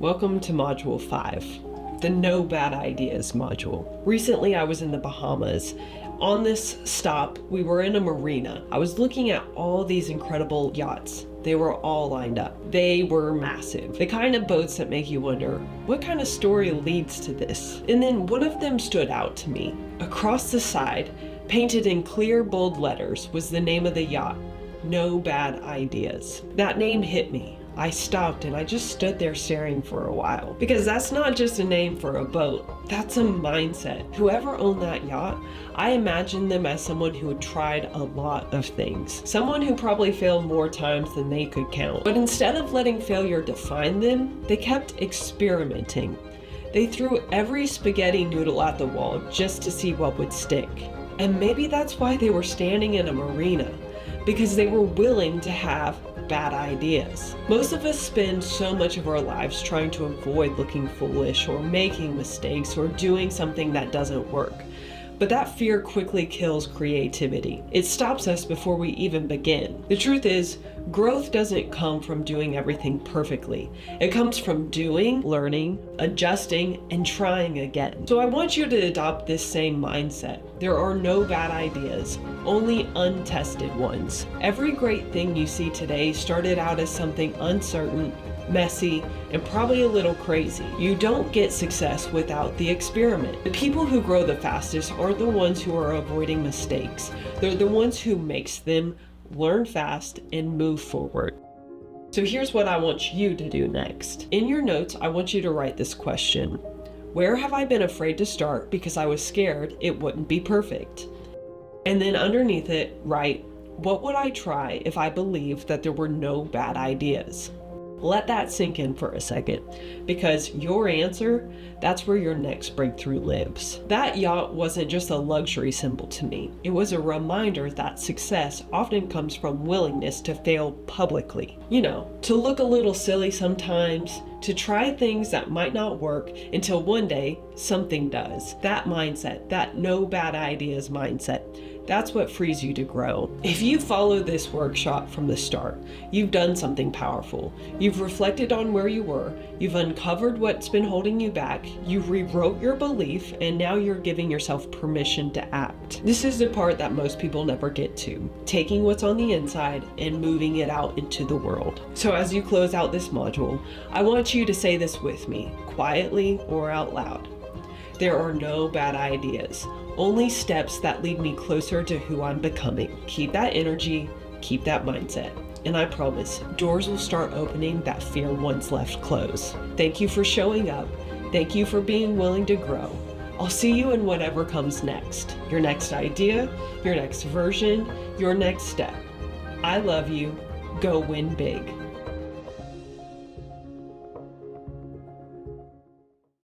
Welcome to Module 5, the No Bad Ideas module. Recently I was in the Bahamas. On this stop, we were in a marina. I was looking at all these incredible yachts. They were all lined up. They were massive. The kind of boats that make you wonder, what kind of story leads to this? And then one of them stood out to me. Across the side, painted in clear, bold letters, was the name of the yacht, No Bad Ideas. That name hit me. I stopped and I just stood there staring for a while. Because that's not just a name for a boat, that's a mindset. Whoever owned that yacht, I imagine them as someone who had tried a lot of things. Someone who probably failed more times than they could count. But instead of letting failure define them, they kept experimenting. They threw every spaghetti noodle at the wall just to see what would stick. And maybe that's why they were standing in a marina, because they were willing to have bad ideas. Most of us spend so much of our lives trying to avoid looking foolish or making mistakes or doing something that doesn't work. But that fear quickly kills creativity. It stops us before we even begin. The truth is, growth doesn't come from doing everything perfectly. It comes from doing, learning, adjusting, and trying again. So I want you to adopt this same mindset. There are no bad ideas, only untested ones. Every great thing you see today started out as something uncertain, messy, and probably a little crazy. You don't get success without the experiment. The people who grow the fastest aren't the ones who are avoiding mistakes. They're the ones who makes them learn fast and move forward. So here's what I want you to do next. In your notes, I want you to write this question. Where have I been afraid to start because I was scared it wouldn't be perfect? And then underneath it, write, what would I try if I believed that there were no bad ideas? Let that sink in for a second, because your answer, that's where your next breakthrough lives. That yacht wasn't just a luxury symbol to me. It was a reminder that success often comes from willingness to fail publicly. You know, to look a little silly sometimes, to try things that might not work until one day something does. That mindset, that no bad ideas mindset, that's what frees you to grow. If you follow this workshop from the start, you've done something powerful. You've reflected on where you were, you've uncovered what's been holding you back, you rewrote your belief, and now you're giving yourself permission to act. This is the part that most people never get to, taking what's on the inside and moving it out into the world. So as you close out this module, I want you to say this with me, quietly or out loud. There are no bad ideas, only steps that lead me closer to who I'm becoming. Keep that energy, keep that mindset, and I promise doors will start opening that fear once left closed. Thank you for showing up. Thank you for being willing to grow. I'll see you in whatever comes next. Your next idea, your next version, your next step. I love you. Go win big.